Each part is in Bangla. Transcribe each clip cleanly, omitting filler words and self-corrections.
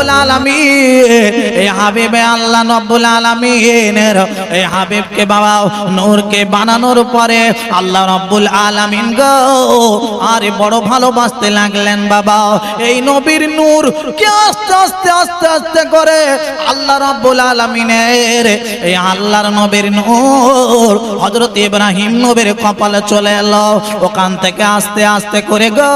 রব্বুল আলামিন এই হাবিবে আল্লাহ রব্বুল আলামিনের এই হাবিবকে বাবা নূরকে বানানোর পরে আল্লাহ রব্বুল আলামিন গো আরে বড় ভালোবাসতে লাগলেন বাবা। এই নবীর নূর কে আস্তে আস্তে আস্তে আস্তে করে আল্লাহ রব্বুল আলামিনের এই আল্লাহর নবীর নূর হযরত ইব্রাহিম নবীর কপালে চলে এলো। ওখান থেকে আস্তে আস্তে করে গো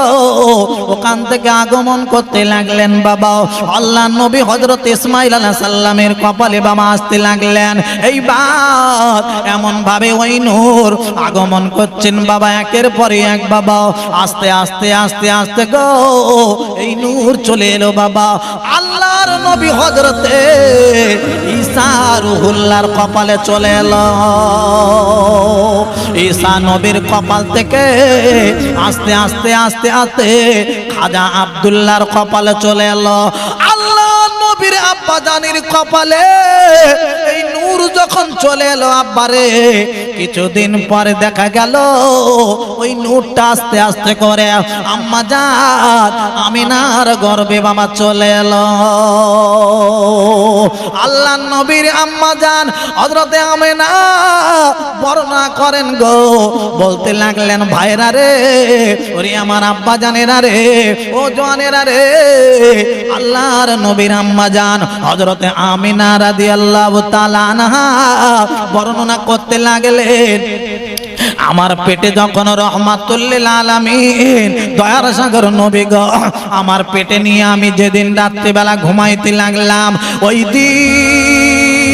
ওখান থেকে আগমন করতে লাগলেন বাবা। আল্লাহ নবী হযরত ইসমাঈল আলাইহিস সালামের কপালে বাবা আসতে লাগলেন। এইবার এমন ভাবে ওই নূর আগমন করছেন বাবা একের পরে এক বাবা। আস্তে আস্তে আস্তে আস্তে গো এই নূর চলে এলো বাবা আল্লাহর নবী হযরতে ঈসা রূহুল্লাহর কপালে চলে এলো। ঈসা নবীর কপাল থেকে আস্তে আস্তে আস্তে আস্তে খাজা আব্দুল্লাহর কপালে চলে এলো। আল্লাহ নবীর আব্বা জানির কপালে এই নূর যখন চলে এলো আব্বারে কিছুদিন পরে দেখা গেল ওই নূরটা আস্তে আস্তে করে আম্মা জান আমিনার গর্ভে বাবা চলে এলো। আল্লাহ নবীর আম্মা জান হযরতে আমিনা বর্ণনা করেন গো বলতে লাগলেন ভাইরা রে ওরে আমার আব্বা জানেরা রে ও জওয়ানেরা রে আল্লাহর নবীর আম্মা জান হযরতে আমিনা রাদিয়াল্লাহু তাআলা আনহা বর্ণনা করতে লাগলেন আমার পেটে যখন রহমাতুল লিল আলামিন দয়ার সাগর নবী গো আমার পেটে নিয়ে আমি যেদিন রাত্রি বেলা ঘুমাইতে লাগলাম ওই দিন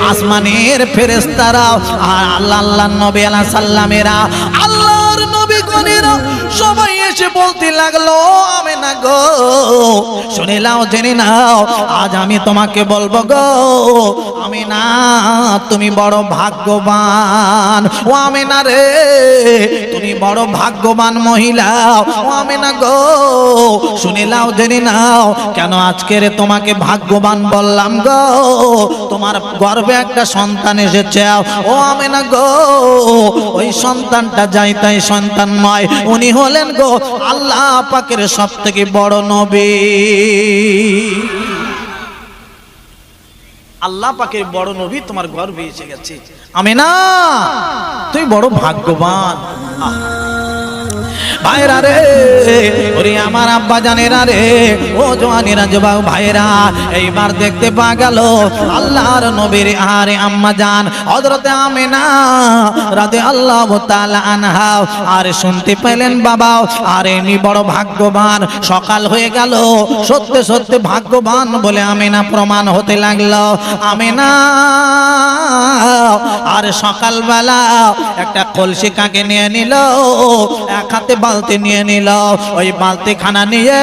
আসমানের ফেরেশতারা আর আল্লাহর নবী আলাইহিস সালামেরা আল্লাহর নবী গণেরা সবাই এসে বলতে লাগলো আমিনা গো শুনে নাও জেনে নাও আজ আমি তোমাকে বলবো গো আমিনা তুমি বড় ভাগ্যবান। ও আমিনা রে তুমি বড় ভাগ্যবান মহিলা। ও আমিনা গো শুনে নাও জেনে নাও কেন আজকে রে তোমাকে ভাগ্যবান বললাম গো তোমার গর্ভে একটা সন্তান এসেছে। ও আমিনা গো ওই সন্তানটা যাই তাই সন্তান নয় উনি হলেন গো আল্লাহ পাকের সবথেকে বড় নবী। আল্লাহ পাকের বড় নবী তোমার গর্ভে এসে গেছে আমিনা তুই বড় ভাগ্যবান। ভাইরা রে ওরে আমার আব্বা জানেরা রে ও জওয়ানেরা যুবক ভাইরা এইবার দেখতে পা গেল আল্লাহর নবীর আরে আম্মা জান হযরতে আমিনা রাদিয়াল্লাহু তাআলা আনহা আর শুনতে পেলেন বাবা আরে নি বড় ভাগ্যবান। সকাল হয়ে গেল সত্যি সত্যি ভাগ্যবান বলে আমিনা প্রমাণ হতে লাগলো। আমিনা আর সকালবেলা একটা কলসি কাকে নিয়ে নিল এক হাতে বালতি নিয়ে নিল ওই বালতি খানা নিয়ে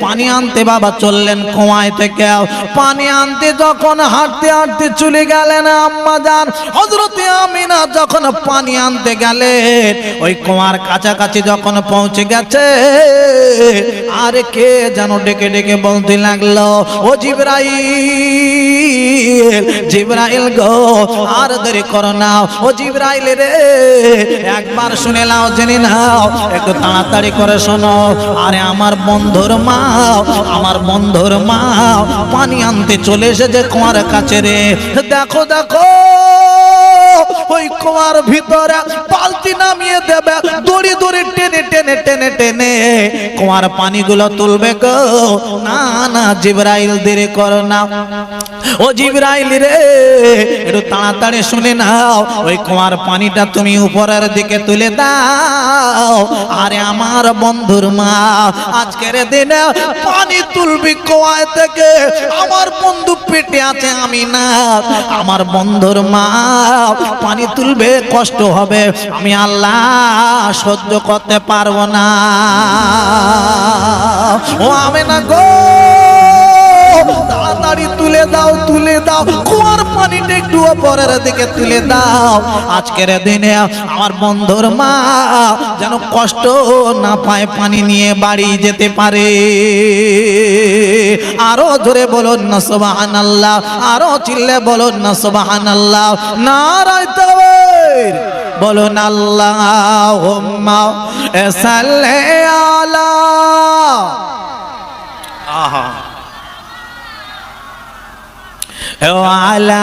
পানি আনতে বাবা চললেন কুয়ায় থেকে। পানি আনতে যখন হাঁটতে হাঁটতে চলে গেলেন আম্মা জান হযরতে আমিনা যখন পানি আনতে গেলেন ওই কুয়ার কাছাকাছি যখন পৌঁছে গেছে আরে কে যেন ডেকে ডেকে বলতে লাগলো ও জিবরাইল জিবরাইল গো আর দেরি করো না ও জিবরাইল রে একবার শুনে নাও জেনে নাও একটু তাড়াতাড়ি করে শোনো আরে আমার বন্ধুর মা পানি আনতে চলে এসেছে কুয়ার কাছে রে। দেখো দেখো ওই কুয়ার ভিতরে বালতি নামিয়ে দেবে দড়ি দড়ি টেনে টেনে টেনে টেনে কুয়ার পানিগুলো তুলবে গো। না না জিবরাইল দেরি করো না ও জিবরাইল রে একটু তাড়াতাড়ি শুনে নাও ওই কুয়ার পানিটা তুমি উপরের দিকে তুলে দাও। আরে আমার বন্ধুর মা আজকের দিনে পানি তুলবি কুয়া থেকে আমার বন্ধু পেটে আছে আমিনা আমার বন্ধুর মা পানি তুলবে কষ্ট হবে আমি আল্লাহ সহ্য করতে পারবো না। ও আমিনা গো তাড়াতাড়ি তুলে দাও কুয়ার পানিটা একটু উপরের দিকে তুলে দাও। আজকের দিনে আমার বন্ধুর মা যেন কষ্ট না পায় পানি নিয়ে বাড়ি যেতে পারে। আরো জোরে বলুন না সুবহানাল্লাহ আরো চিল্লে বলুন না সুবহানাল্লাহ নারায়ে তাকবীর বলুন আল্লাহুম্মা সাল্লি আলা আহা ও আলা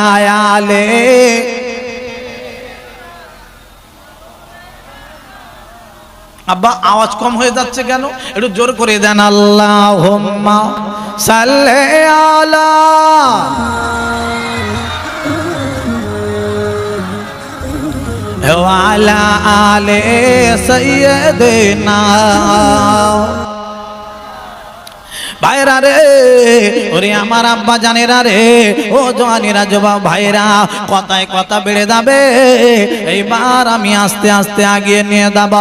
আলে আব্বা আওয়াজ কম হয়ে যাচ্ছে কেন? একটু জোর করে দেন। আল্লাহুম্মা সাল্লি আলা ওয়া আলা আলি সাইয়্যিদিনা। ভাইরা রে, ওরে আমার আব্বা জানেরা রে, ও জওয়ানেরা যুবক ভাইরা, কথায় কথা বেড়ে যাবে। এইবার আমি আস্তে আস্তে আগিয়ে নিয়ে যাব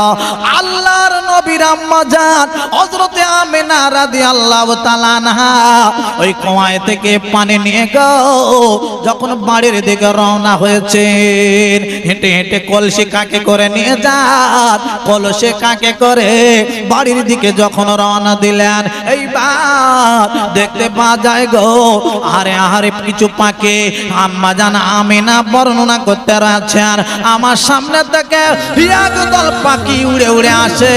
আল্লাহর নবীর আম্মা জান হযরতে আমিনা রাদিয়াল্লাহু তাআলা আনহা ওই কুয়ায় থেকে পানি নিয়ে গো যখন বাড়ির দিকে রওনা হয়েছেন, হেঁটে হেঁটে কলসি কাকে করে নিয়ে যান, কলসি কাকে করে বাড়ির দিকে যখন রওনা দিলেন, এইবার দেখতে পাওয়া যায় গো আরে আরে কিছু পাখি আম্মা জান আমিনা বর্ণনা করতে আছেন, আমার সামনে থেকে একদল পাখি উড়ে উড়ে আসে।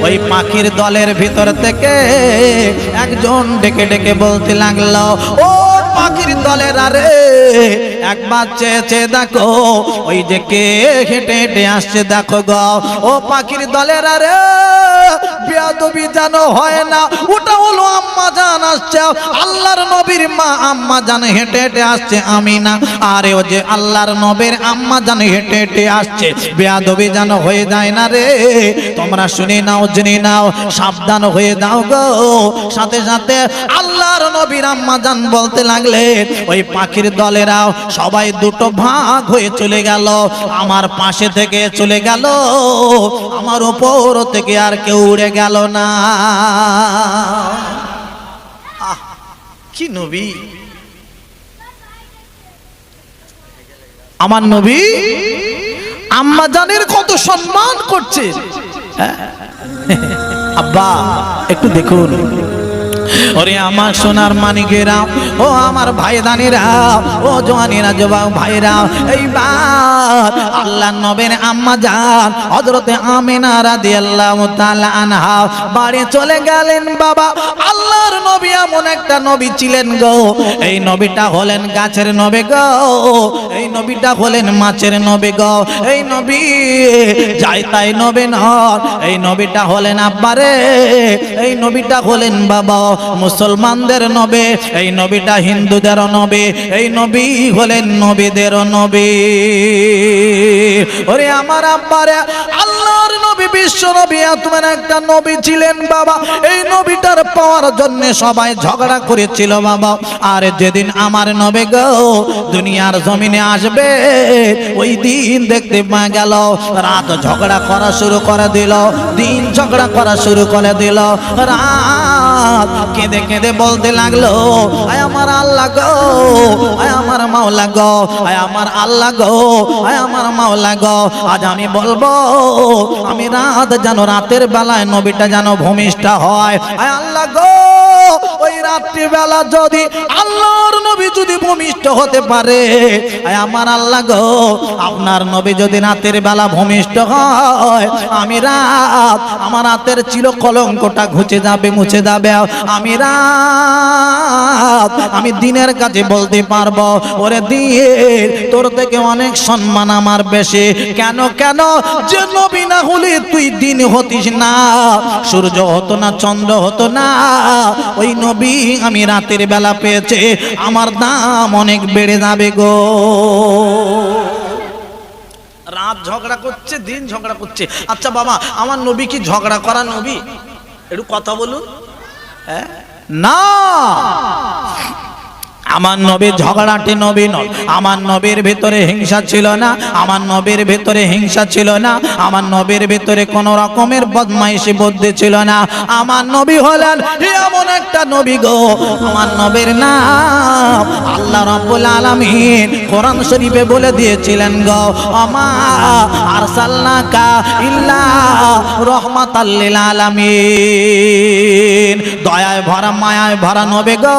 ওই পাখির দলের ভিতর থেকে একজন ডেকে ডেকে বলতে লাগলো, ও পাখির দলের আরে একবার চেয়ে চেয়ে দেখো ওই যে কে হেঁটে হেঁটে আসছে দেখো গো। ও পাখির দলের আরে বেয়াদবি জানো হয় না, ওটা হলো আম্মা জান আসছে, আল্লাহর নবীর মা আম্মা জান হেঁটে হেঁটে আসছে আমিনা। আরে ও যে আল্লাহর নবীর আম্মা জান হেঁটে হেঁটে আসছে, বেয়াদবি জানো হয়ে যায় না রে। তোমরা শুনে নাও জেনে নাও, সাবধান হয়ে দাও গো। সাথে সাথে আল্লাহর নবীর আম্মা জান বলতে লাগলেন, ওই পাখির দলেরাও সবাই দুটো ভাগ হয়ে চলে গেল, আমার পাশে থেকে চলে গেল, আমার উপর থেকে আর কেউ উড়ে গেল না। কি নবী আমার নবী আম্মা জানের কত সম্মান করছে। আব্বা একটু দেখুন, ওরে আমার সোনার মানিকেরা, ও আমার ভাইদানিরা, ও জওয়ানেরা যুবক ভাইরা, এইবার আল্লাহর নবীর আম্মা জান হযরতে আমিনা রাদিয়াল্লাহু তাআলা আনহা বাড়ি চলে গেলেন। বাবা আল্লাহর নবী এমন একটা নবী ছিলেন গো, এই নবীটা হলেন গাছের নবী গো, এই নবীটা হলেন মাছের নবী গো, এই নবী যাই তাই নবী নন, এই নবীটা হলেন আব্বারে, এই নবীটা হলেন বাবা মুসলমানদের নবী, এই নবীটা হিন্দুদের নবী, এই নবী হলেন নবীদের নবী। ওরে আমার আব্বারে আল্লাহর নবী বিশ্ব নবী এমন একটা নবী ছিলেন বাবা, এই নবীটার পাওয়ার জন্য সবাই ঝগড়া করেছিল বাবা। আর যেদিন আমার নবী গো দুনিয়ার জমিনে আসবে, ওই দিন দেখতে পাওয়া গেল রাত ঝগড়া করা শুরু করে দিল, দিন ঝগড়া করা শুরু করে দিল, রাত কেঁদে কেঁদে বলতে লাগলো, আয় আমার আল্লাহ গো, আয় আমার মাওলা গো, আয় আমার আল্লাহ গো, আয় আমার মাওলা গো, আজ আমি বলবো আমি রাত যেন রাতের বেলায় নবীটা যেন ভূমিষ্ঠ হয়। আয় আল্লাহ গো, ওই রাত্রি বেলা যদি আল্লাহর নবী যদি ভূমিষ্ঠ হতে পারে, আয় আমার আল্লাহ গো, আপনার নবী যদি রাতের বেলা ভূমিষ্ঠ হয়, আমি রাত আমার রাতের চির কলঙ্কটা ঘুচে যাবে, মুছে যাবে, আমি রাত আমি দিনের কাছে বলতে পারবো, ওরে দিয়ে তোর থেকে অনেক সম্মান আমার বেশি। কেন কেন যে নবী না হলে তুই দিন হতিস না, সূর্য হতো না, চন্দ্র হতো না, ওই নবী আমি রাতের বেলা পেয়েছে, আমার দাম অনেক বেড়ে যাবে গো। রাত ঝগড়া করছে, দিন ঝগড়া করছে। আচ্ছা বাবা, আমার নবী কি ঝগড়া করা নবী? একটু কথা বলুন। না, আমার নবী ঝগড়াটি নবী নয়, আমার নবীর ভিতরে হিংসা ছিল না, আমার নবীর ভিতরে হিংসা ছিল না, আমার নবীর ভিতরে কোন রকমের বদমাইশি বুদ্ধি ছিল না। আমার নবী হলেন এমন একটা নবী গো, আমার নবীর নাম আল্লাহ রাব্বুল আলামিন কোরআন শরীফে বলে দিয়েছিলেন গো, আমা আরসালনাকা ইল্লা রাহমাতাল লিল আলামিন, দয়ায় ভরা মায়ায় ভরা নবী গো,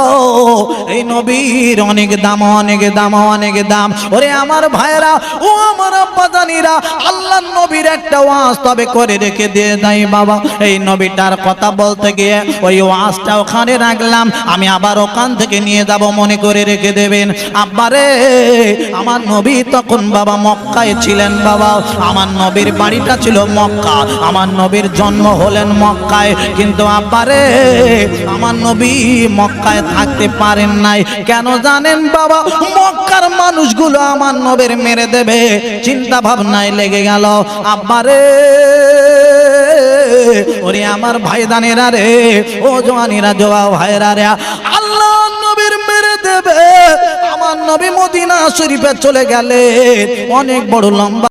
এই নবী নবীর অনেক দাম, অনেক দাম, অনেক দাম। ওরে আমার ভাইরা, ও আমার আব্বাজানিরা, আল্লাহর নবীর একটা ওয়াজ তবে করে রেখে দিয়ে যাই বাবা। এই নবীটার কথা বলতে গিয়ে ওই ওয়াজটা ওখানে রাখলাম, আমি আবার ওখান থেকে নিয়ে যাব, মনে করে রেখে দেবেন। আব্বারে, আমার নবী তখন বাবা মক্কায় ছিলেন বাবা। আমার নবীর বাড়িটা ছিল মক্কা, আমার নবীর জন্ম হলেন মক্কায়। কিন্তু আব্বারে, আমার নবী মক্কায় থাকতে পারেন নাই। কেন জানেন বাবা? মক্কার মানুষগুলো আমার নবীর মেরে দেবে, চিন্তা ভাবনায় লেগে গেল। আব্বারে, ওরে আমার ভাইদানেরা রে, ও জওয়ানিরা, জোয়া ভাইরা রে, আল্লাহ নবীর মেরে দেবে। আমার নবী মদিনা শরীফে চলে গেলে, অনেক বড় লম্বা